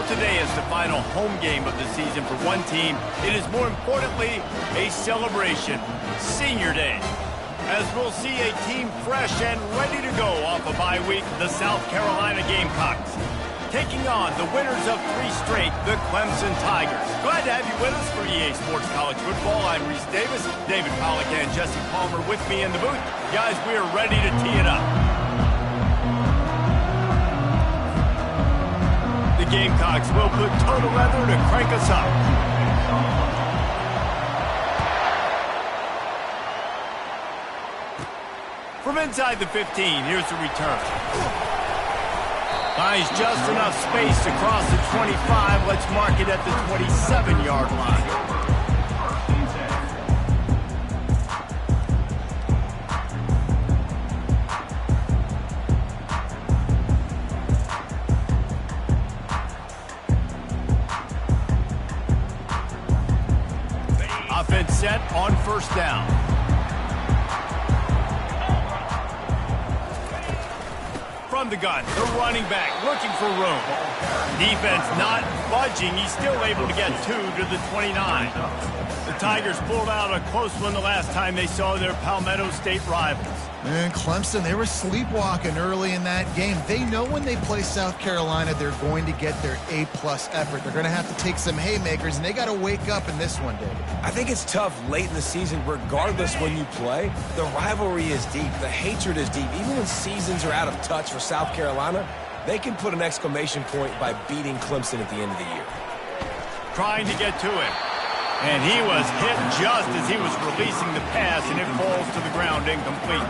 While today is the final home game of the season for one team, it is more importantly a celebration, Senior Day. As we'll see a team fresh and ready to go off a bye week, the South Carolina Gamecocks, taking on the winners of 3 straight, the Clemson Tigers. Glad to have you with us for EA Sports College Football. I'm Reese Davis, David Pollack and Jesse Palmer with me in the booth. Guys, we are ready to tee it up. The Gamecocks will put total leather to crank us up. From inside the 15, here's the return. Finds just enough space to cross the 25. Let's mark it at the 27-yard line. Offense set on first down. From the gun, the running back looking for room. Defense not budging. He's still able to get 2 to the 29. The Tigers pulled out a close one the last time they saw their Palmetto State rivals. Man, Clemson, they were sleepwalking early in that game. They know when they play South Carolina, they're going to get their A-plus effort. They're going to have to take some haymakers, and they got to wake up in this one, David. I think it's tough late in the season, regardless when you play. The rivalry is deep. The hatred is deep. Even when seasons are out of touch for South Carolina, they can put an exclamation point by beating Clemson at the end of the year. Trying to get to him. And he was hit just as he was releasing the pass, and it falls to the ground incomplete.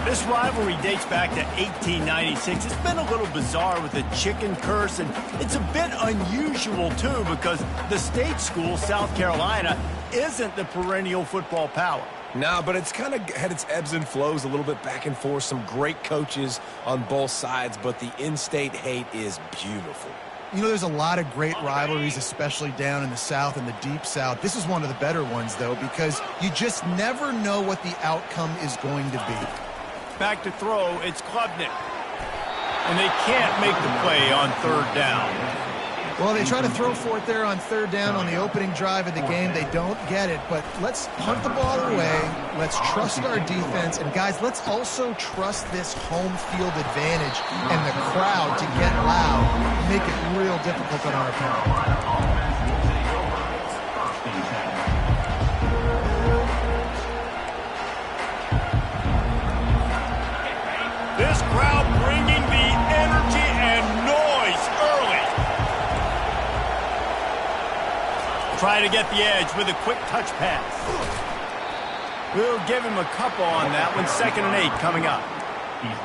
This rivalry dates back to 1896. It's been a little bizarre with the chicken curse, and it's a bit unusual, too, because the state school, South Carolina, isn't the perennial football power. No, but it's kind of had its ebbs and flows a little bit back and forth. Some great coaches on both sides, but the in-state hate is beautiful. You know, there's a lot of great rivalries, especially down in the South and the Deep South. This is one of the better ones, though, because you just never know what the outcome is going to be. Back to throw, it's Klubnik. And they can't make the play on third down. Well, they try to throw for it there on third down on the opening drive of the game. They don't get it, but let's punt the ball away. Let's trust our defense. And, guys, let's also trust this home field advantage and the crowd to get loud, make it real difficult on our opponent. This crowd bringing the energy and noise early. Try to get the edge with a quick touch pass. We'll give him a couple on that one. 2nd and 8 coming up.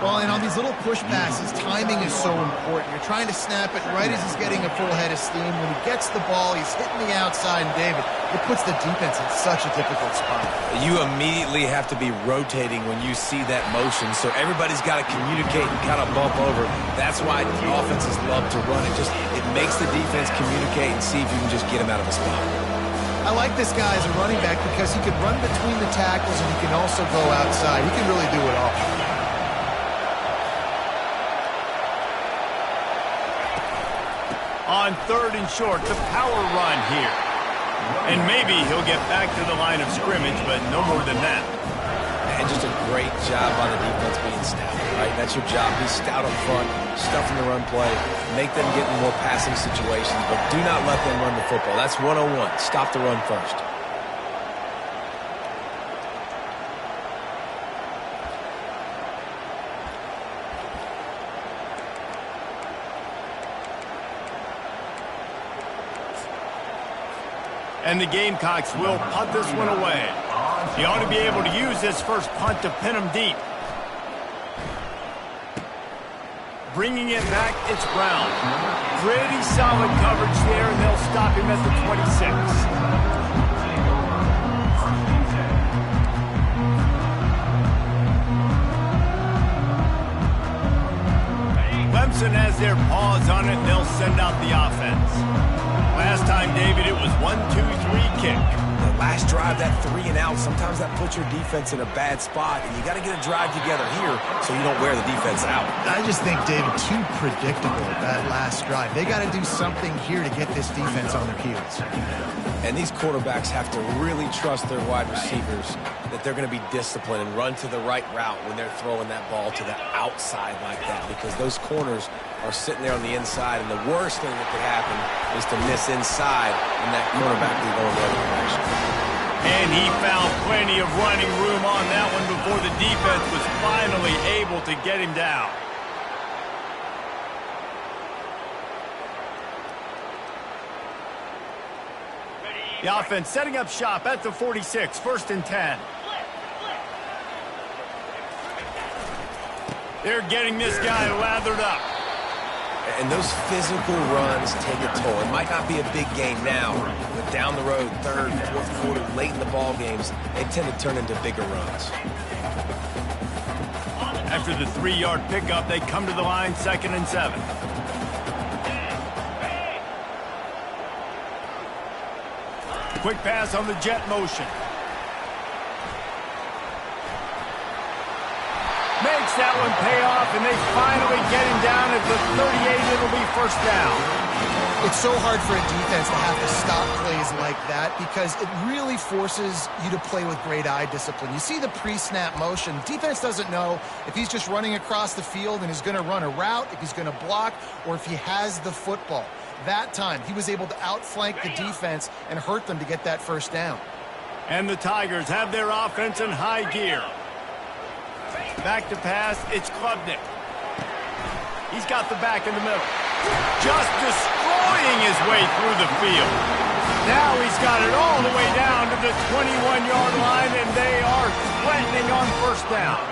Well, and on these little push passes, timing is so important. You're trying to snap it right as he's getting a full head of steam. When he gets the ball, he's hitting the outside, and David, it puts the defense in such a difficult spot. You immediately have to be rotating when you see that motion, so everybody's got to communicate and kind of bump over. That's why offenses love to run it. It makes the defense communicate and see if you can just get him out of a spot. I like this guy as a running back because he can run between the tackles and he can also go outside. He can really do it all. On 3rd and short, the power run here. And maybe he'll get back to the line of scrimmage, but no more than that. And just a great job by the defense being stout, right? That's your job. Be stout up front, stuff in the run play, make them get in more passing situations, but do not let them run the football. That's 101. Stop the run first. And the Gamecocks will punt this one away. He ought to be able to use this first punt to pin him deep. Bringing it back, it's Brown. Pretty solid coverage there, and they'll stop him at the 26. Wilson has their paws on it, and they'll send out the offense. Last time, David, it was 1-2-3 kick. The last drive, that 3 and out, sometimes that puts your defense in a bad spot, and you got to get a drive together here so you don't wear the defense out. I just think, David, too predictable that last drive. They got to do something here to get this defense on their heels. And these quarterbacks have to really trust their wide receivers that they're going to be disciplined and run to the right route when they're throwing that ball to the outside like that, because those corners are sitting there on the inside, and the worst thing that could happen is to miss inside and that cornerback be going the other direction. And he found plenty of running room on that one before the defense was finally able to get him down. The offense setting up shop at the 46, 1st and 10. They're getting this guy lathered up. And those physical runs take a toll. It might not be a big game now, but down the road, 3rd, 4th quarter, late in the ball games, they tend to turn into bigger runs. After the 3-yard pickup, they come to the line, 2nd and 7. Quick pass on the jet motion. Makes that one pay off, and they finally get him down at the 38. It'll be 1st down. It's so hard for a defense to have to stop plays like that because it really forces you to play with great eye discipline. You see the pre-snap motion. Defense doesn't know if he's just running across the field and is going to run a route, if he's going to block, or if he has the football. That time, he was able to outflank the defense and hurt them to get that 1st down. And the Tigers have their offense in high gear. Back to pass, it's Klubnik. He's got the back in the middle. Just destroying his way through the field. Now he's got it all the way down to the 21-yard line, and they are threatening on 1st down.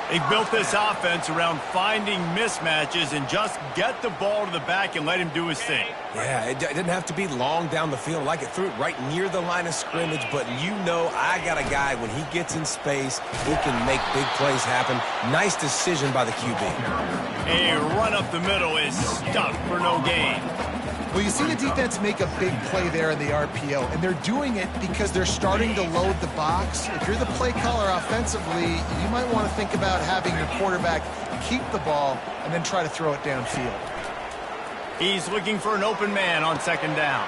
They built this offense around finding mismatches and just get the ball to the back and let him do his thing. Yeah, it didn't have to be long down the field. Like it threw it right near the line of scrimmage, but you know I got a guy when he gets in space who can make big plays happen. Nice decision by the QB. A run up the middle is stuffed for no gain. Well, you see the defense make a big play there in the RPO, and they're doing it because they're starting to load the box. If you're the play caller offensively, you might want to think about having your quarterback keep the ball and then try to throw it downfield. He's looking for an open man on 2nd down.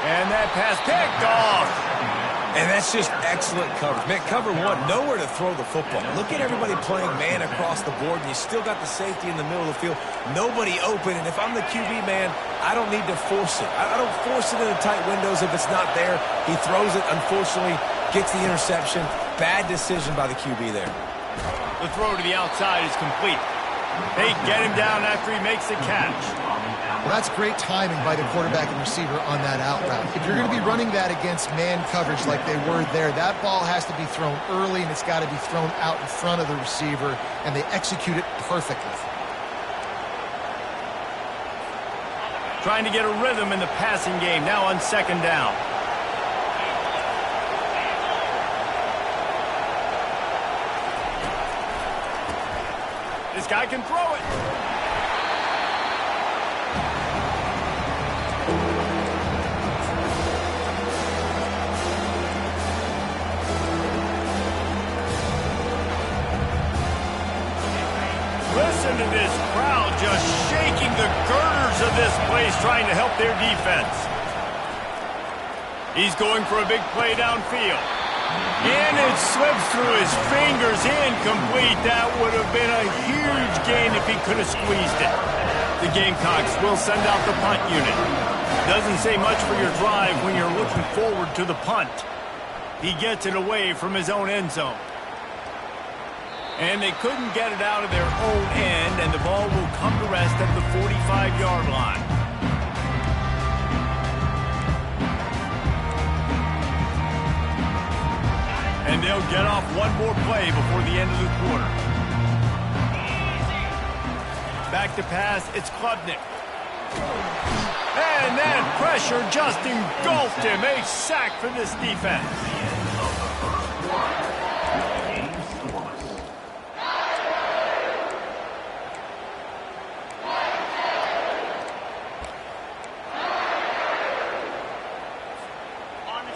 And that pass picked off. And that's just excellent coverage. Man, cover 1, nowhere to throw the football. Look at everybody playing man across the board, and you still got the safety in the middle of the field. Nobody open, and if I'm the QB, man, I don't need to force it. I don't force it in the tight windows if it's not there. He throws it, unfortunately, gets the interception. Bad decision by the QB there. The throw to the outside is complete. They get him down after he makes the catch. Well, that's great timing by the quarterback and receiver on that out route. If you're going to be running that against man coverage like they were there, that ball has to be thrown early, and it's got to be thrown out in front of the receiver, and they execute it perfectly. Trying to get a rhythm in the passing game, now on 2nd down. This guy can throw it. Listen to this crowd just shaking the girders of this place, trying to help their defense. He's going for a big play downfield. And it slips through his fingers, incomplete. That would have been a huge gain if he could have squeezed it. The Gamecocks will send out the punt unit. Doesn't say much for your drive when you're looking forward to the punt. He gets it away from his own end zone. And they couldn't get it out of their own end, and the ball will come to rest at the 45-yard line. And they'll get off one more play before the end of the quarter. Back to pass, it's Klubnik. And that pressure just engulfed him. A sack for this defense.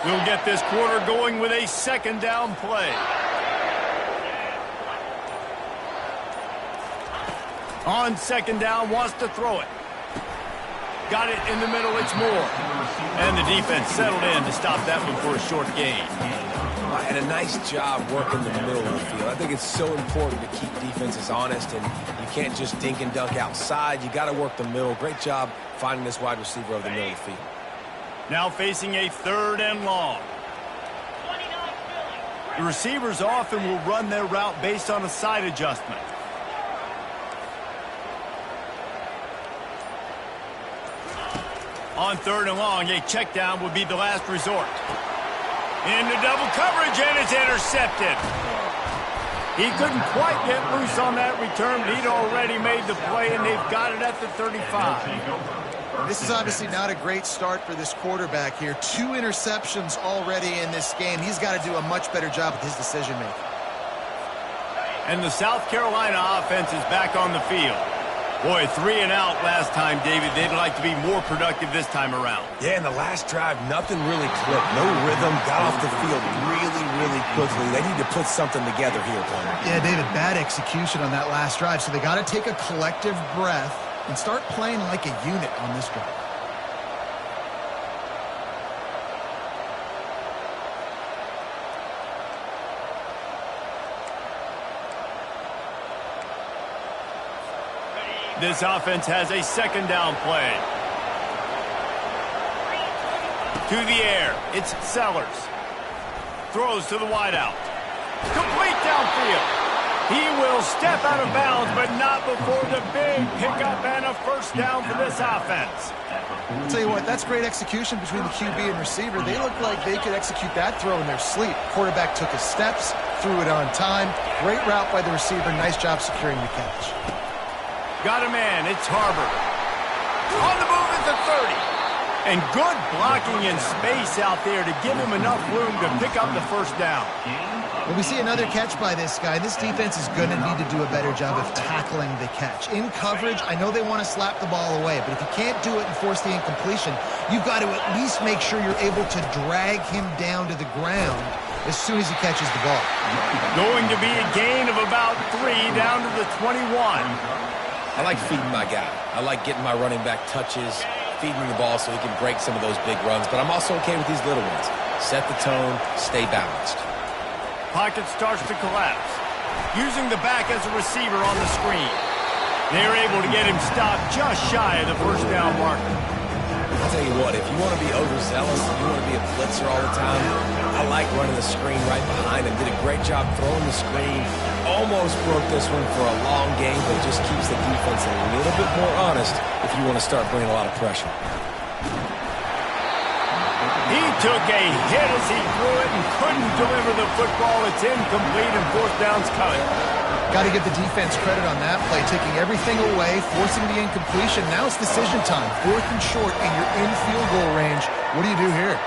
We'll get this quarter going with a second down play. On second down, wants to throw it. Got it in the middle, it's Moore. And the defense settled in to stop that one for a short gain. And a nice job working the middle of the field. I think it's so important to keep defenses honest, and you can't just dink and dunk outside. You got to work the middle. Great job finding this wide receiver over the middle of the field. Now facing a 3rd and long. The receivers often will run their route based on a side adjustment. On 3rd and long, a check down would be the last resort. Into double coverage, and it's intercepted. He couldn't quite get loose on that return, but he'd already made the play, and they've got it at the 35. This is obviously not a great start for this quarterback here. 2 interceptions already in this game. He's got to do a much better job with his decision-making. And the South Carolina offense is back on the field. Boy, 3 and out last time, David. They'd like to be more productive this time around. Yeah, in the last drive, nothing really clicked. No rhythm, got off the field really quickly. They need to put something together here, Tony. Yeah, David, bad execution on that last drive. So they got to take a collective breath and start playing like a unit on this drive. This offense has a second down play. To the air, it's Sellers. Throws to the wideout. Complete downfield. He will step out of bounds, but not before the big pickup and a first down for this offense. I'll tell you what, that's great execution between the QB and receiver. They look like they could execute that throw in their sleep. Quarterback took his steps, threw it on time. Great route by the receiver. Nice job securing the catch. Got a man, it's Harbor. On the move at the 30. And good blocking in space out there to give him enough room to pick up the first down. Well, we see another catch by this guy. This defense is going to need to do a better job of tackling the catch. In coverage, I know they want to slap the ball away, but if you can't do it and force the incompletion, you've got to at least make sure you're able to drag him down to the ground as soon as he catches the ball. Going to be a gain of about 3 down to the 21. I like feeding my guy. I like getting my running back touches, feeding the ball so he can break some of those big runs. But I'm also okay with these little ones. Set the tone, stay balanced. Pocket starts to collapse. Using the back as a receiver on the screen. They're able to get him stopped just shy of the first down marker. I'll tell you what, if you want to be overzealous, if you want to be a blitzer all the time, I like running the screen right behind him. Did a great job throwing the screen. Almost broke this one for a long game, but just keeps the defense a little bit more honest if you want to start bringing a lot of pressure. He took a hit as he threw it and couldn't deliver the football. It's incomplete and fourth down's coming. Got to give the defense credit on that play, taking everything away, forcing the incompletion. Now it's decision time. 4th and short, and you're in field goal range. What do you do here?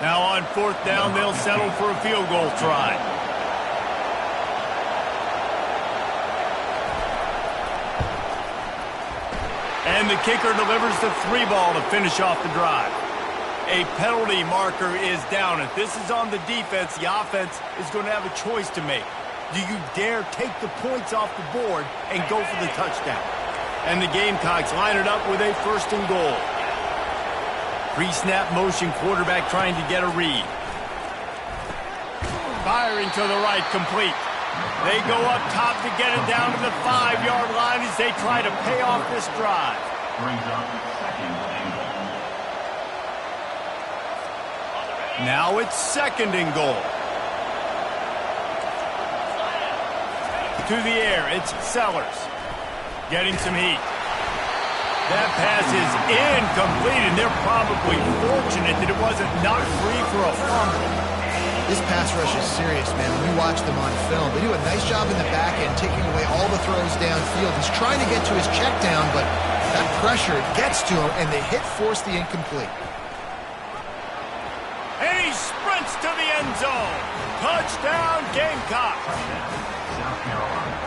Now on 4th down, they'll settle for a field goal try. And the kicker delivers the 3 ball to finish off the drive. A penalty marker is down. If this is on the defense, the offense is going to have a choice to make. Do you dare take the points off the board and go for the touchdown? And the Gamecocks line it up with a 1st and goal. Pre-snap motion, quarterback trying to get a read. Firing to the right, complete. They go up top to get it down to the 5-yard line as they try to pay off this drive. Now it's 2nd and goal. To the air, it's Sellers. Getting some heat. That pass is incomplete, and they're probably fortunate that it wasn't knocked free for a fumble. This pass rush is serious, man. When you watch them on film, they do a nice job in the back end, taking away all the throws downfield. He's trying to get to his check down, but that pressure gets to him, and the hit forced the incomplete. And he sprints to the end zone. Touchdown, Gamecocks.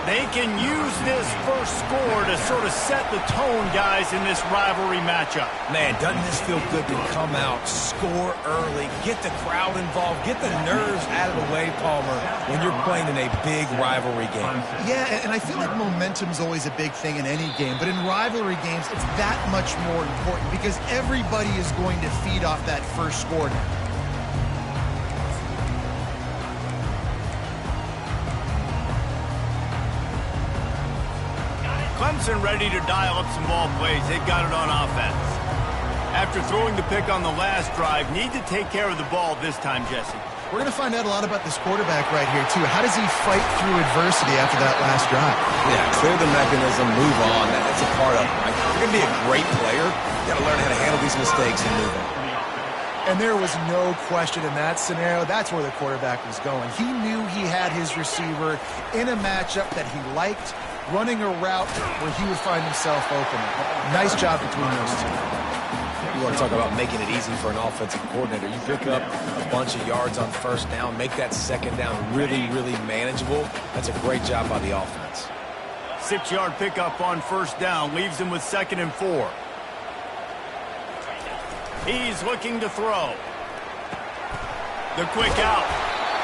They can use this first score to sort of set the tone, guys, in this rivalry matchup. Man, doesn't this feel good to come out, score early, get the crowd involved, get the nerves out of the way, Palmer, when you're playing in a big rivalry game? Yeah, and I feel like momentum's always a big thing in any game, but in rivalry games, it's that much more important because everybody is going to feed off that first score now. Clemson ready to dial up some ball plays. They've got it on offense. After throwing the pick on the last drive, need to take care of the ball this time, Jesse. We're going to find out a lot about this quarterback right here, too. How does he fight through adversity after that last drive? Yeah, clear the mechanism, move on. That's a part of it, right? If you're going to be a great player, you got to learn how to handle these mistakes and move on. And there was no question in that scenario. That's where the quarterback was going. He knew he had his receiver in a matchup that he liked, running a route where he would find himself open. Nice job between those two. You want to talk about making it easy for an offensive coordinator. You pick up a bunch of yards on first down, make that second down really, really manageable. That's a great job by the offense. 6-yard pickup on first down leaves him with 2nd and 4. He's looking to throw. The quick out.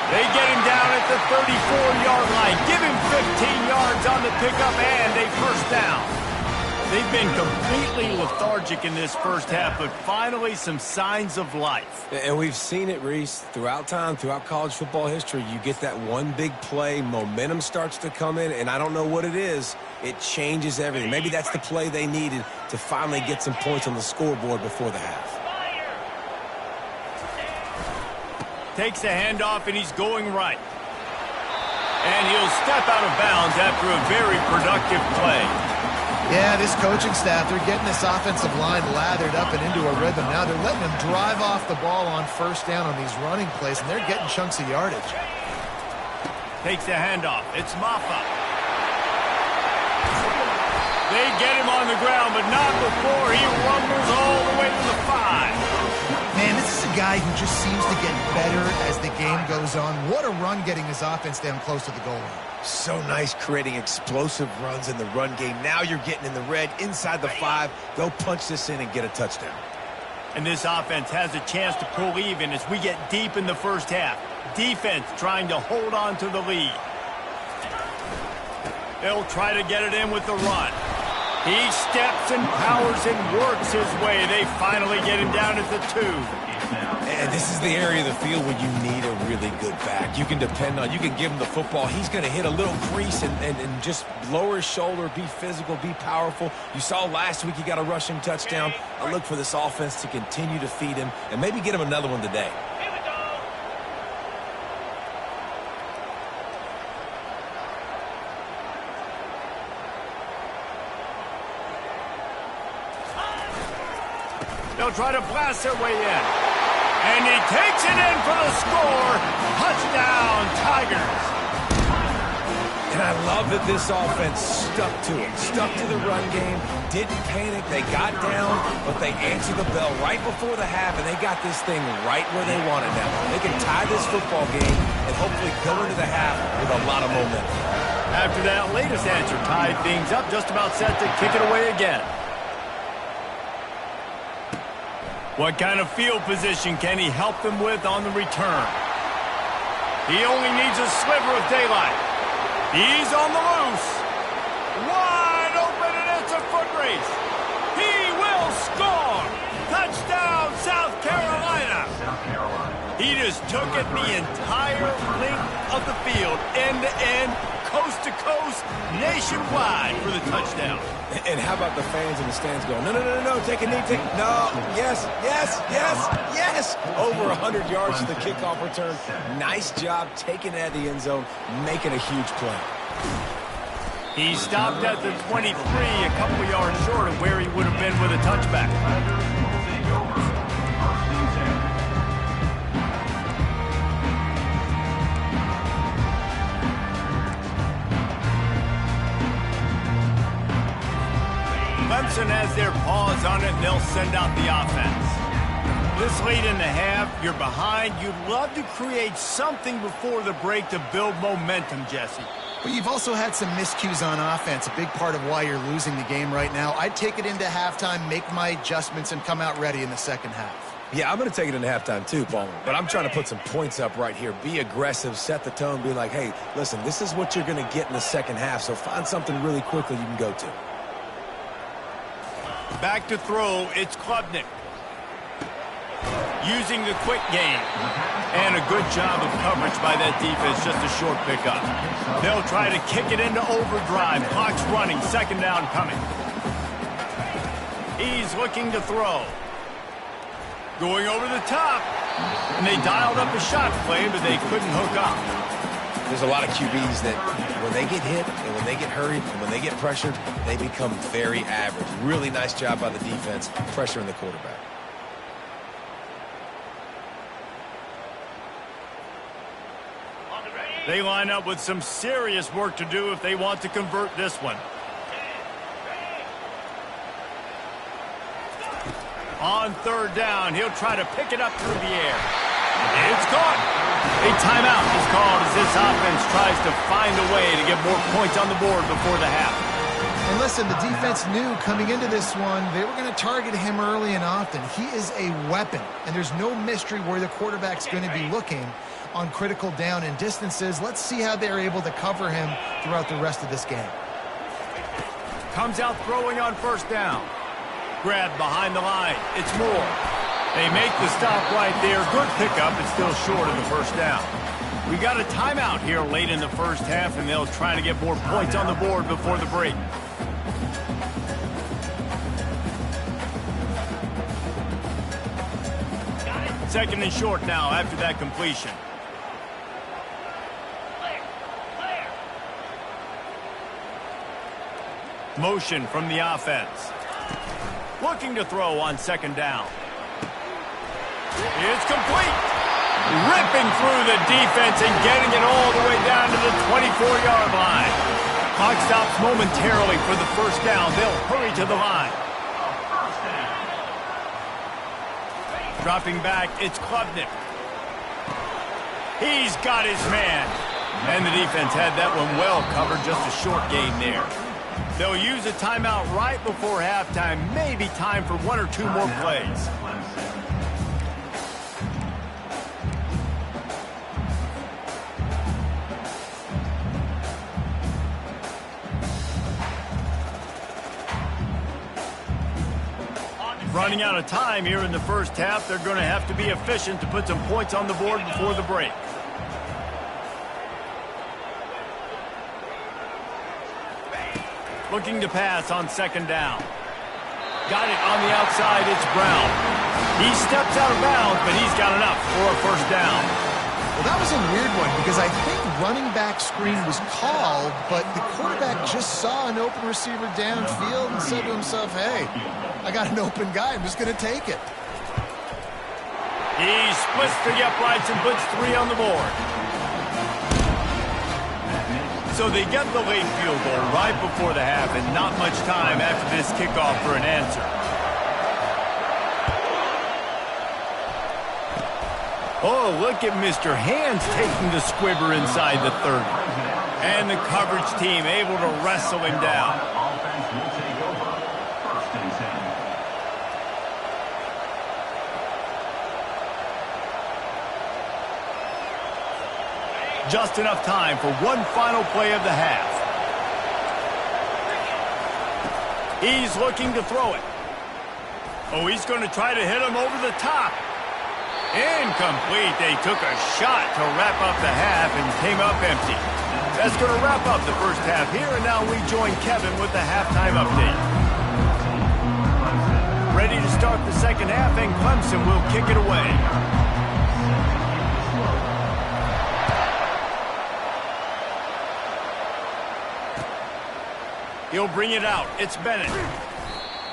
They get him down at the 34-yard line. Give him 15 yards on the pickup and a first down. They've been completely lethargic in this first half, but finally some signs of life. And we've seen it, Reese, throughout time, throughout college football history. You get that one big play, momentum starts to come in, and I don't know what it is. It changes everything. Maybe that's the play they needed to finally get some points on the scoreboard before the half. Takes the handoff, and he's going right. And he'll step out of bounds after a very productive play. Yeah, this coaching staff, they're getting this offensive line lathered up and into a rhythm. Now they're letting them drive off the ball on first down on these running plays, and they're getting chunks of yardage. Takes the handoff. It's Maffa. They get him on the ground, but not before he rumbles all the way to the 5. Man, this is a guy who just seems to get better as the game goes on. What a run getting his offense down close to the goal line. So nice creating explosive runs in the run game. Now you're getting in the red inside the 5. Go punch this in and get a touchdown. And this offense has a chance to pull even as we get deep in the first half. Defense trying to hold on to the lead. They'll try to get it in with the run. He steps and powers and works his way. They finally get him down at the 2. And this is the area of the field where you need a really good back. You can depend on, you can give him the football. He's going to hit a little crease and just lower his shoulder, be physical, be powerful. You saw last week he got a rushing touchdown. I look for this offense to continue to feed him and maybe get him another one today. They'll try to blast their way in. And he takes it in for the score. Touchdown, Tigers. And I love that this offense stuck to it, stuck to the run game, didn't panic. They got down, but they answered the bell right before the half, and they got this thing right where they want it now. They can tie this football game and hopefully go into the half with a lot of momentum. After that latest answer tied things up, just about set to kick it away again. What kind of field position can he help them with on the return? He only needs a sliver of daylight. He's on the loose. Wide open, and it's a foot race. He will score. Touchdown, South Carolina. He just took it the entire length of the field, end to end, coast to coast, nationwide for the touchdown. And how about the fans in the stands going, no, no, no, no, take a knee, take, no, yes, yes, yes, yes. Over 100 yards to the kickoff return. Nice job taking it out of the end zone, making a huge play. He stopped at the 23, a couple yards short of where he would have been with a touchback. Clemson has their paws on it, and they'll send out the offense. This late in the half, you're behind. You'd love to create something before the break to build momentum, Jesse. But you've also had some miscues on offense, a big part of why you're losing the game right now. I'd take it into halftime, make my adjustments, and come out ready in the second half. Yeah, I'm going to take it into halftime too, Paul. But I'm trying to put some points up right here. Be aggressive, set the tone, be like, hey, listen, this is what you're going to get in the second half, so find something really quickly you can go to. Back to throw, it's Klubnik. Using the quick game. And a good job of coverage by that defense, just a short pickup. They'll try to kick it into overdrive. Clock's running, second down coming. He's looking to throw. Going over the top. And they dialed up a shot play, but they couldn't hook up. There's a lot of QBs that when they get hit and when they get hurried and when they get pressured, they become very average. Really nice job by the defense, pressuring the quarterback. They line up with some serious work to do if they want to convert this one. On third down, he'll try to pick it up through the air. It's caught. A timeout is called as this offense tries to find a way to get more points on the board before the half. And listen, the defense knew coming into this one, they were going to target him early and often. He is a weapon, and there's no mystery where the quarterback's going to be looking on critical down and distances. Let's see how they're able to cover him throughout the rest of this game. Comes out throwing on first down. Grab behind the line. It's Moore. They make the stop right there. Good pickup. It's still short of the first down. We got a timeout here late in the first half, and they'll try to get more points on the board before the break. Second and short now after that completion. Motion from the offense. Looking to throw on second down. It's complete. Ripping through the defense and getting it all the way down to the 24-yard line. Clock stops momentarily for the first down. They'll hurry to the line. Dropping back, it's Klubnik. He's got his man. And the defense had that one well covered, just a short gain there. They'll use a timeout right before halftime. Maybe time for one or two more plays. Running out of time here in the first half. They're going to have to be efficient to put some points on the board before the break. Looking to pass on second down. Got it on the outside. It's Brown. He steps out of bounds, but he's got enough for a first down. Well, that was a weird one because I think running back screen was called, but the quarterback just saw an open receiver downfield and said to himself, hey, I got an open guy. I'm just going to take it. He splits the uprights and puts 3 on the board. So they get the late field goal right before the half and not much time after this kickoff for an answer. Oh, look at Mr. Hands taking the squibber inside the 30. And the coverage team able to wrestle him down. Just enough time for one final play of the half. He's looking to throw it. Oh, he's going to try to hit him over the top. Incomplete. They took a shot to wrap up the half and came up empty. That's going to wrap up the first half here, and now we join Kevin with the halftime update. Ready to start the second half, and Clemson will kick it away. He'll bring it out. It's Bennett.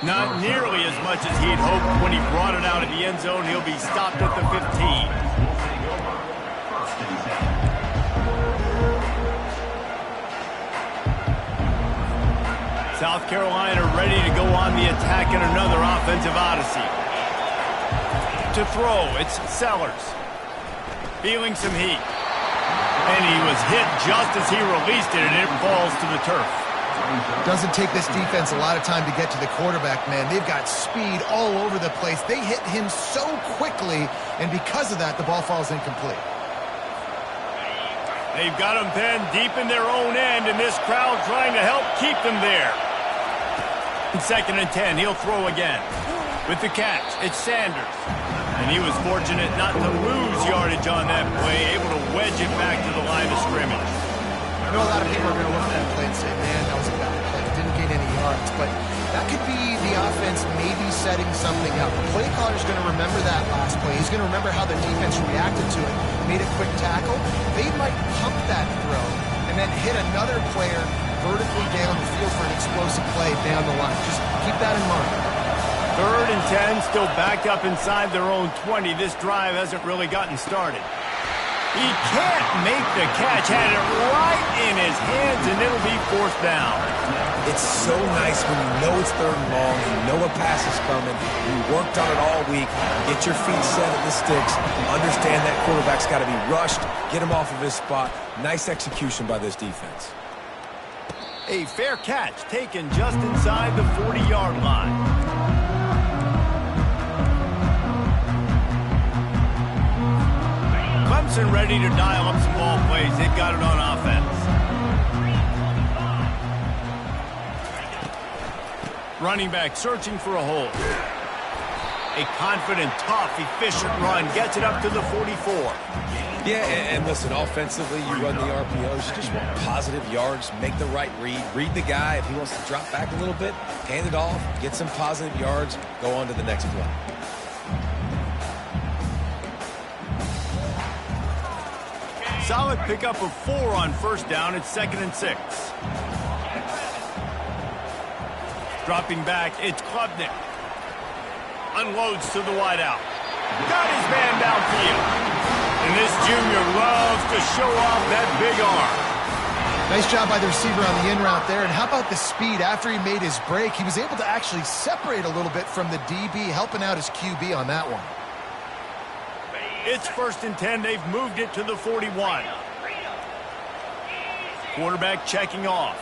Not nearly as much as he'd hoped when he brought it out of the end zone. He'll be stopped at the 15. South Carolina ready to go on the attack in another offensive odyssey. To throw, it's Sellers. Feeling some heat. And he was hit just as he released it, and it falls to the turf. Doesn't take this defense a lot of time to get to the quarterback, man. They've got speed all over the place. They hit him so quickly, and because of that, the ball falls incomplete. They've got him pinned deep in their own end, and this crowd trying to help keep them there. In 2nd and 10, he'll throw again. With the catch, it's Sanders. And he was fortunate not to lose yardage on that play, able to wedge it back to the line of scrimmage. I know a lot of people are going to look at that play and say, man, that was a bad play. Didn't gain any yards. But that could be the offense maybe setting something up. The play caller's going to remember that last play. He's going to remember how the defense reacted to it, made a quick tackle. They might pump that throw and then hit another player vertically down the field for an explosive play down the line. Just keep that in mind. 3rd and 10, still backed up inside their own 20. This drive hasn't really gotten started. He can't make the catch. Had it right in his hands, and it'll be 4th down. It's so nice when you know it's 3rd and long, you know a pass is coming, you worked on it all week, get your feet set at the sticks, understand that quarterback's got to be rushed, get him off of his spot. Nice execution by this defense. A fair catch taken just inside the 40-yard line. Clemson ready to dial up some ball plays. They've got it on offense. Running back searching for a hole. A confident, tough, efficient run. Gets it up to the 44. Yeah, and listen, offensively, you run the RPOs. You just want positive yards, make the right read. Read the guy. If he wants to drop back a little bit, hand it off, get some positive yards, go on to the next play. Solid pickup of 4 on 1st down. It's 2nd and 6. Dropping back, it's Klubnik. Unloads to the wideout. Got his man downfield. And this junior loves to show off that big arm. Nice job by the receiver on the in route there. And how about the speed? After he made his break, he was able to actually separate a little bit from the DB, helping out his QB on that one. It's 1st and 10. They've moved it to the 41. Quarterback checking off.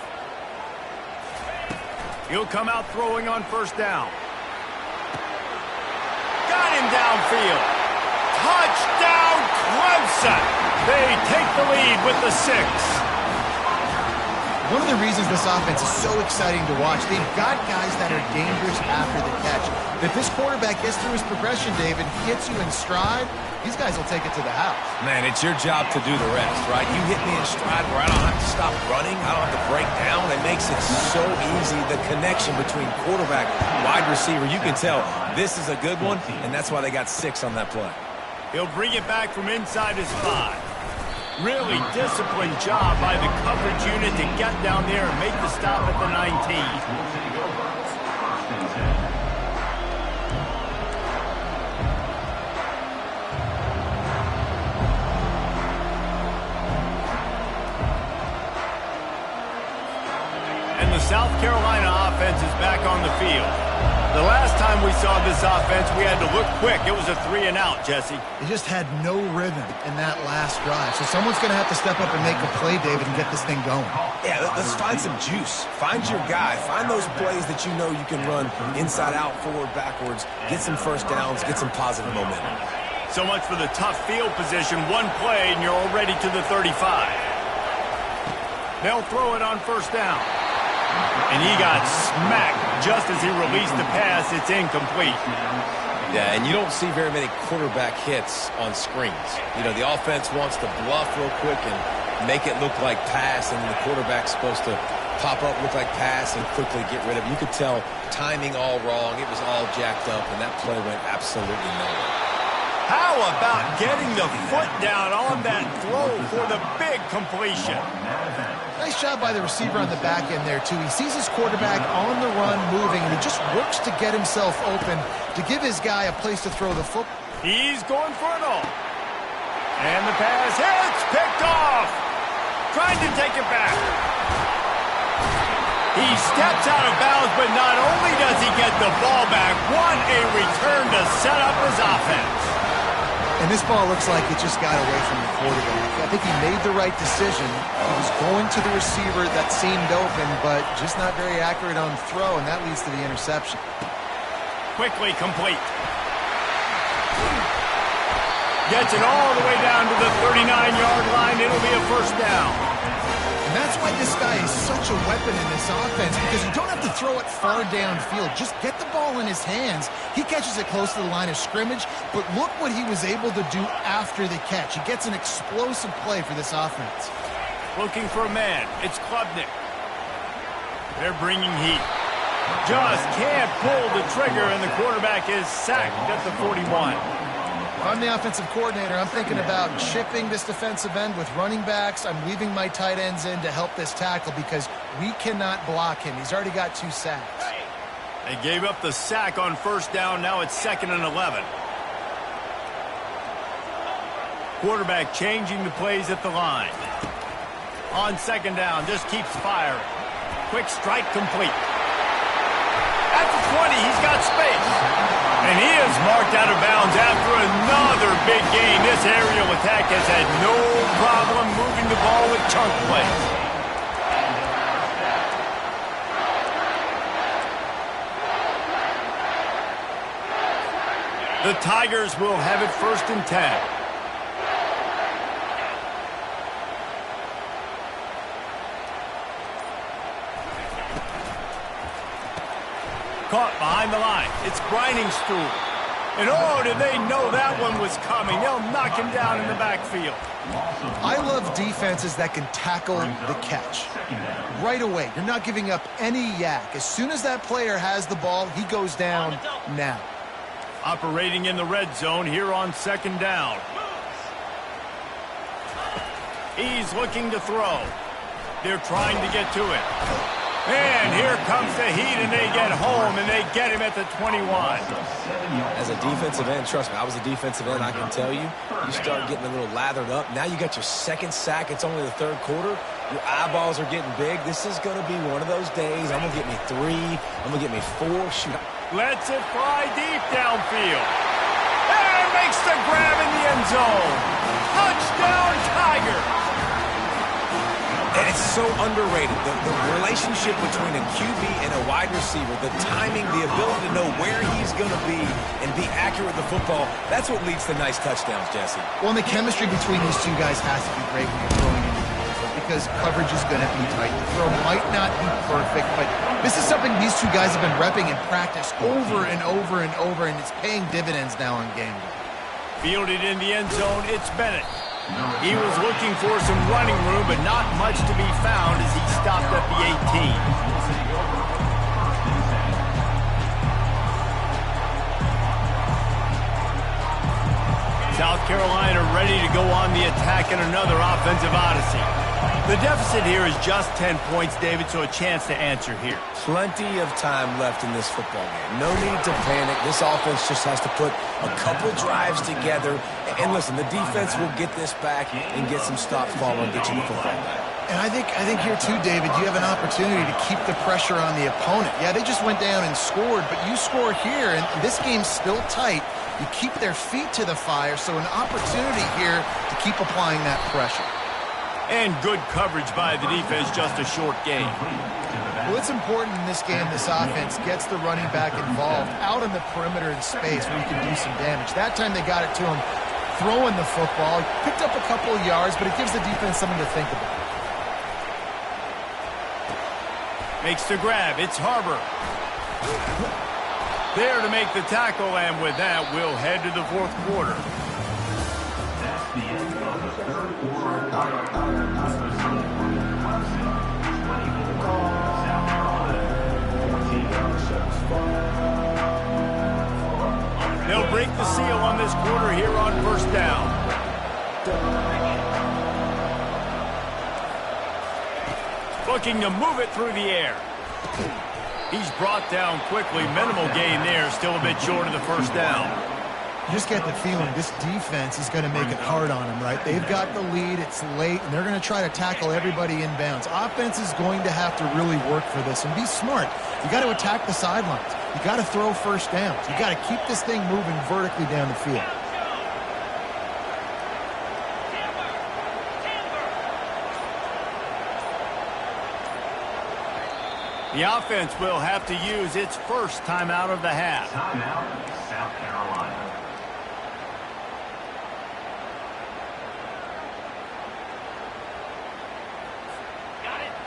He'll come out throwing on 1st down. Got him downfield. Touchdown, Clemson. They take the lead with the 6. One of the reasons this offense is so exciting to watch, they've got guys that are dangerous after the catch. If this quarterback gets through his progression, David, gets you in stride, these guys will take it to the house. Man, it's your job to do the rest, right? You hit me in stride where I don't have to stop running, I don't have to break down. It makes it so easy. The connection between quarterback, wide receiver, you can tell this is a good one, and that's why they got 6 on that play. He'll bring it back from inside his 5. Really disciplined job by the coverage unit to get down there and make the stop at the 19. And the South Carolina offense is back on the field. The last time we saw this offense, we had to look quick. It was a 3 and out, Jesse. They just had no rhythm in that last drive. So someone's going to have to step up and make a play, David, and get this thing going. Yeah, let's find some juice. Find your guy. Find those plays that you know you can run inside out, forward, backwards. Get some 1st downs. Get some positive momentum. So much for the tough field position. One play, and you're already to the 35. They'll throw it on 1st down. And he got smacked just as he released the pass. It's incomplete. Yeah, and you don't see very many quarterback hits on screens. You know, the offense wants to bluff real quick and make it look like pass, and the quarterback's supposed to pop up, look like pass, and quickly get rid of it. You could tell timing all wrong. It was all jacked up, and that play went absolutely nowhere. How about getting the foot down on that throw for the big completion? Nice job by the receiver on the back end there, too. He sees his quarterback on the run moving, and he just works to get himself open to give his guy a place to throw the football. He's going for it all. And the pass hits, picked off. Trying to take it back. He steps out of bounds, but not only does he get the ball back, what a return to set up his offense. And And this ball looks like it just got away from the quarterback. I think he made the right decision. He was going to the receiver that seemed open, but just not very accurate on the throw, and that leads to the interception. Quickly complete. Gets it all the way down to the 39-yard line. It'll be a first down. And that's why this guy is such a weapon in this offense, because you don't have to throw it far downfield. Just get the ball in his hands. He catches it close to the line of scrimmage, but look what he was able to do after the catch. He gets an explosive play for this offense. Looking for a man. It's Klubnik. They're bringing heat. Just can't pull the trigger, and the quarterback is sacked at the 41. If I'm the offensive coordinator, I'm thinking about chipping this defensive end with running backs. I'm leaving my tight ends in to help this tackle because we cannot block him. He's already got 2 sacks. They gave up the sack on first down. Now it's 2nd and 11. Quarterback changing the plays at the line. On 2nd down, just keeps firing. Quick strike complete. At the 20, he's got space. And he is marked out of bounds after another big gain. This aerial attack has had no problem moving the ball with chunk plays. The Tigers will have it 1st and 10. Caught behind the line. It's Briningstool. And oh, did they know that one was coming. They'll knock him down in the backfield. I love defenses that can tackle the catch. Right away, you're not giving up any yak. As soon as that player has the ball, he goes down now. Operating in the red zone here on 2nd down. He's looking to throw. They're trying to get to it. And here comes the heat, and they get home, and they get him at the 21. As a defensive end, trust me, I was a defensive end, I can tell you, you start getting a little lathered up. Now you got your 2nd sack. It's only the 3rd quarter. Your eyeballs are getting big. This is going to be one of those days. I'm going to get me 3. I'm going to get me 4. Shoot. Lets it fly deep downfield. And makes the grab in the end zone. Touchdown, Tigers. And it's so underrated. The relationship between a QB and a wide receiver, the timing, the ability to know where he's going to be and be accurate with the football, that's what leads to nice touchdowns, Jesse. Well, and the chemistry between these 2 guys has to be great when you're throwing into the field because coverage is going to be tight. The throw might not be perfect, but this is something these 2 guys have been repping in practice over and over and over, and it's paying dividends now on game day. Fielded in the end zone, it's Bennett. He was looking for some running room, but not much to be found as he stopped at the 18. South Carolina ready to go on the attack in another offensive odyssey. The deficit here is just 10 points, David, so a chance to answer here. Plenty of time left in this football game. No need to panic. This offense just has to put a couple drives together. And listen, the defense will get this back and get some stops following, get you the football back. And I think here too, David, you have an opportunity to keep the pressure on the opponent. Yeah, they just went down and scored, but you score here, and this game's still tight. You keep their feet to the fire, so an opportunity here to keep applying that pressure. And good coverage by the defense, just a short game. Well, it's important in this game this offense gets the running back involved out on the perimeter in space where you can do some damage. That time they got it to him throwing the football. Picked up a couple of yards, but it gives the defense something to think about. Makes the grab. It's Harbor. There to make the tackle, and with that, we'll head to the 4th quarter. That's the end of the 3rd quarter. They'll break the seal on this quarter here on 1st down. Looking to move it through the air. He's brought down quickly. Minimal gain there. Still a bit short of the 1st down. You just get the feeling this defense is going to make it hard on them, right? They've got the lead. It's late, and they're going to try to tackle everybody inbounds. Offense is going to have to really work for this and be smart. You got to attack the sidelines. You got to throw 1st downs. You got to keep this thing moving vertically down the field. The offense will have to use its first timeout of the half. Timeout, South Carolina.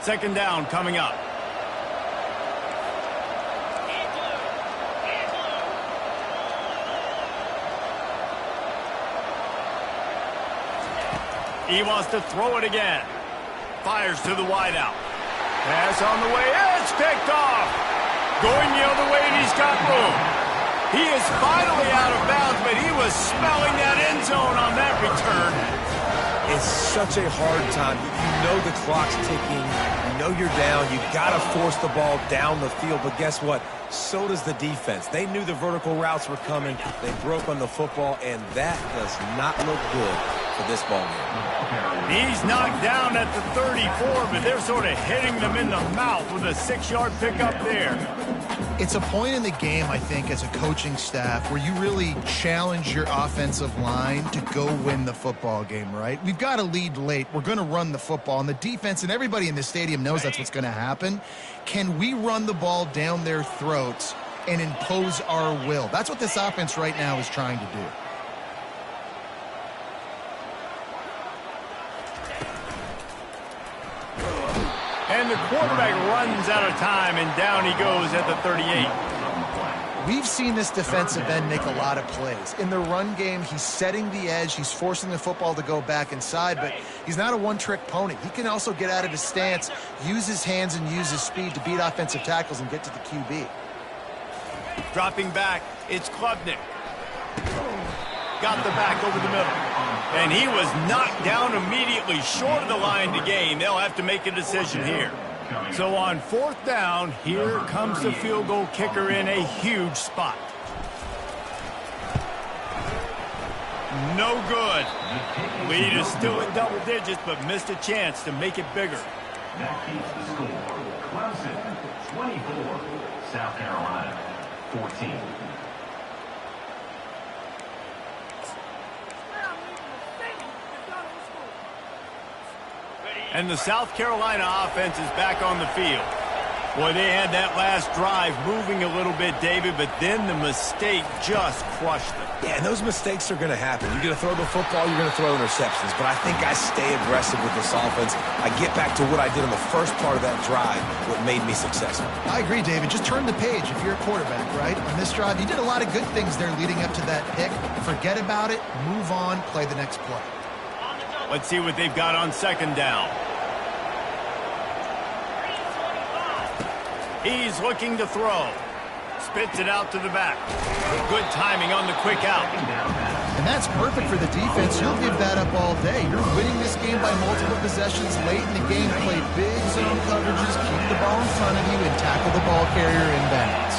Second down coming up. He wants to throw it again. Fires to the wideout. Pass on the way. It's picked off. Going the other way, and he's got room. He is finally out of bounds, but he was smelling that end zone on that return. It's such a hard time. You know the clock's ticking. You know you're down. You got to force the ball down the field. But guess what? So does the defense. They knew the vertical routes were coming. They broke on the football, and that does not look good for this ball game. He's knocked down at the 34, but they're sort of hitting them in the mouth with a 6-yard pickup there. It's a point in the game, I think, as a coaching staff where you really challenge your offensive line to go win the football game, right? We've got to lead late. We're going to run the football. And the defense and everybody in the stadium knows that's what's going to happen. Can we run the ball down their throats and impose our will? That's what this offense right now is trying to do. And the quarterback runs out of time, and down he goes at the 38. We've seen this defensive end make a lot of plays. In the run game, he's setting the edge. He's forcing the football to go back inside, but he's not a one-trick pony. He can also get out of his stance, use his hands, and use his speed to beat offensive tackles and get to the QB. Dropping back, it's Klubnik. Got the back over the middle. And he was knocked down immediately short of the line to gain. They'll have to make a decision here. So on fourth down, here comes the field goal kicker in a huge spot. No good. Lead is still in double digits, but missed a chance to make it bigger. That keeps the score. Clemson, 24. South Carolina, 14. And the South Carolina offense is back on the field. Boy, they had that last drive moving a little bit, David, but then the mistake just crushed them. Yeah, and those mistakes are going to happen. You're going to throw the football, you're going to throw interceptions. But I think I stay aggressive with this offense. I get back to what I did on the first part of that drive, what made me successful. I agree, David. Just turn the page if you're a quarterback, right? On this drive, you did a lot of good things there leading up to that pick. Forget about it, move on, play the next play. Let's see what they've got on second down. He's looking to throw. Spits it out to the back. Good timing on the quick out. And that's perfect for the defense. You'll give that up all day. You're winning this game by multiple possessions late in the game. Play big zone coverages, keep the ball in front of you, and tackle the ball carrier in bounds.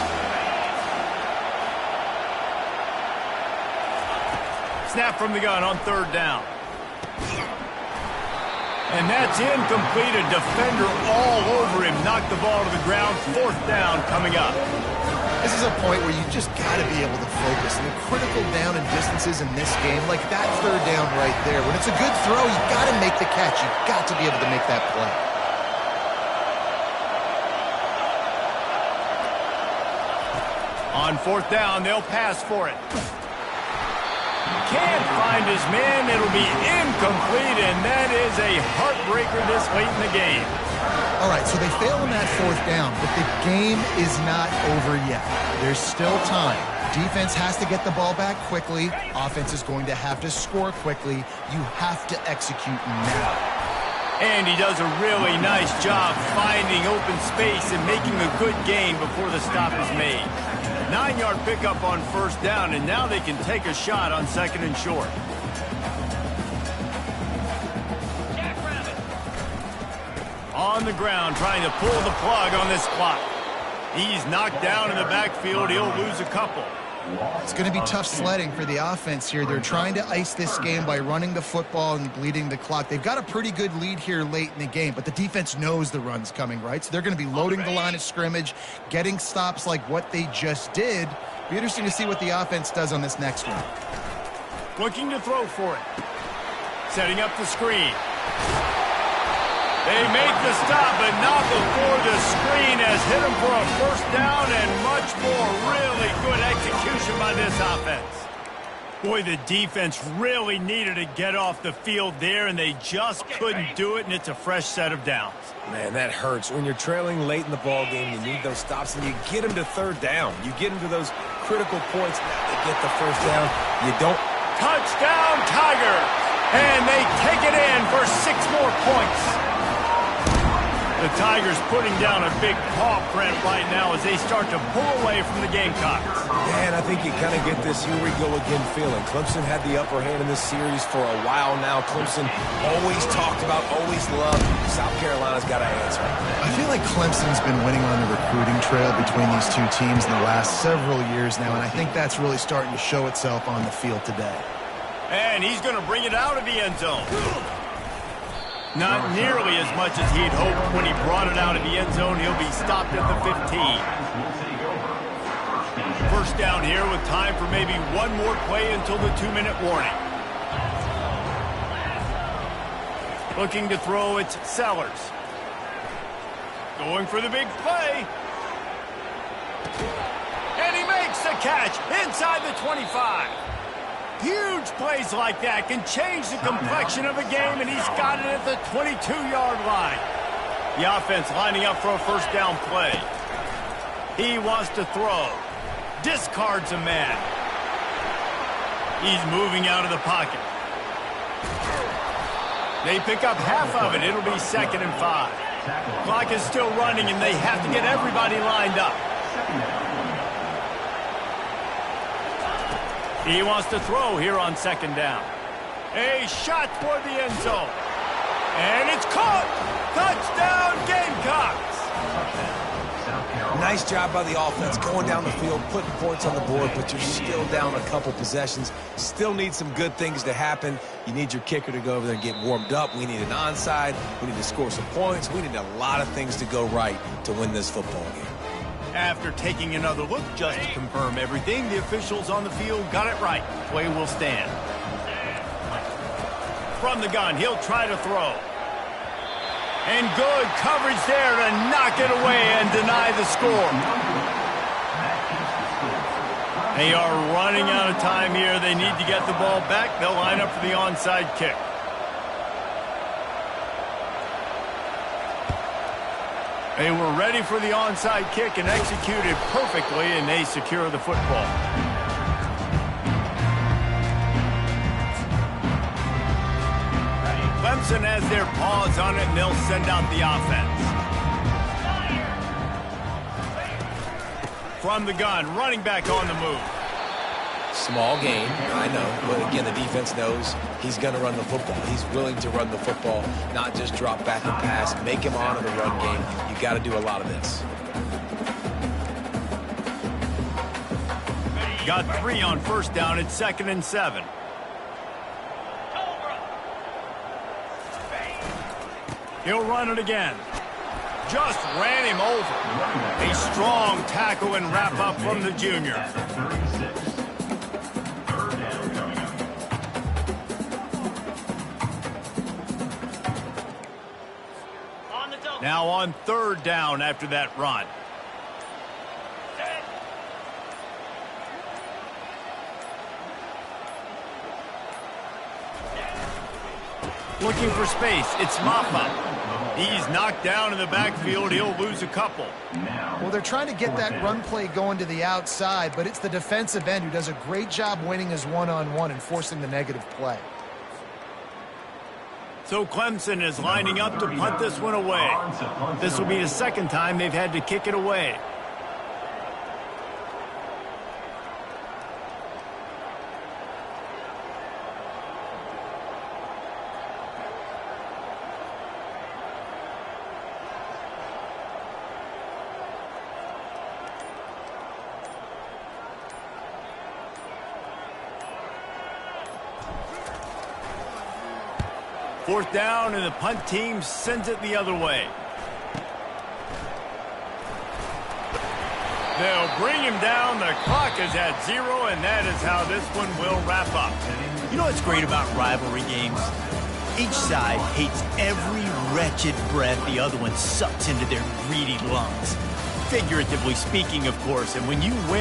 Snap from the gun on third down. And that's incomplete. A defender all over him. Knocked the ball to the ground. Fourth down coming up. This is a point where you just got to be able to focus. And the critical down and distances in this game, like that third down right there, when it's a good throw, you got to make the catch. You got to be able to make that play. On fourth down, they'll pass for it. Can't find his man. It'll be incomplete, and that is a heartbreaker this late in the game. All right, so they fail on that fourth down, but the game is not over yet. There's still time. Defense has to get the ball back quickly. Offense is going to have to score quickly. You have to execute now. And he does a really nice job finding open space and making a good gain before the stop is made. 9-yard pickup on first down, and now they can take a shot on second and short. On the ground, trying to pull the plug on this clock. He's knocked down in the backfield. He'll lose a couple. It's going to be tough sledding for the offense here. They're trying to ice this game by running the football and bleeding the clock. They've got a pretty good lead here late in the game, but the defense knows the run's coming, right? So they're going to be loading the line of scrimmage, getting stops like what they just did. Be interesting to see what the offense does on this next one. Looking to throw for it. Setting up the screen. They make the stop, but not before the screen has hit them for a first down and much more. Really good execution by this offense. Boy, the defense really needed to get off the field there, and they just couldn't do it, and it's a fresh set of downs. Man, that hurts. When you're trailing late in the ball game, you need those stops, and you get them to third down. You get them to those critical points. They get the first down. You don't. Touchdown, Tigers! And they take it in for 6 more points. The Tigers putting down a big paw print right now as they start to pull away from the Gamecocks. Yeah, and I think you kind of get this here we go again feeling. Clemson had the upper hand in this series for a while now. Clemson always talked about, always loved. South Carolina's got to answer. I feel like Clemson's been winning on the recruiting trail between these two teams in the last several years now, and I think that's really starting to show itself on the field today. And he's going to bring it out of the end zone. Not nearly as much as he'd hoped when he brought it out of the end zone. He'll be stopped at the 15. First down here with time for maybe one more play until the 2-minute warning. Looking to throw, it's Sellers. Going for the big play. And he makes the catch inside the 25. Huge plays like that can change the complexion of a game, and he's got it at the 22-yard line. The offense lining up for a first down play. He wants to throw. Discards a man. He's moving out of the pocket. They pick up half of it. It'll be 2nd and 5. Clock is still running, and they have to get everybody lined up. He wants to throw here on 2nd down. A shot toward the end zone. And it's caught. Touchdown, Gamecocks. Nice job by the offense going down the field, putting points on the board, but you're still down a couple possessions. Still need some good things to happen. You need your kicker to go over there and get warmed up. We need an onside. We need to score some points. We need a lot of things to go right to win this football game. After taking another look just to confirm everything, the officials on the field got it right. Play will stand. From the gun, he'll try to throw. And good coverage there to knock it away and deny the score. They are running out of time here. They need to get the ball back. They'll line up for the onside kick. They were ready for the onside kick and executed perfectly, and they secure the football. Clemson has their paws on it, and they'll send out the offense. From the gun, running back on the move. Small game, I know, but again, the defense knows he's going to run the football. He's willing to run the football, not just drop back and pass, make him honor the run game. You got to do a lot of this. Got 3 on first down. It's 2nd and 7. He'll run it again. Just ran him over. A strong tackle and wrap up from the junior. Now on 3rd down after that run. Looking for space. It's Maffa. He's knocked down in the backfield. He'll lose a couple. Well, they're trying to get that run play going to the outside, but it's the defensive end who does a great job winning his one-on-one and forcing the negative play. So Clemson is lining up to punt this one away. This will be the 2nd time they've had to kick it away. Fourth down, and the punt team sends it the other way. They'll bring him down. The clock is at 0, and that is how this one will wrap up. You know what's great about rivalry games? Each side hates every wretched breath the other one sucks into their greedy lungs. Figuratively speaking, of course, and when you win,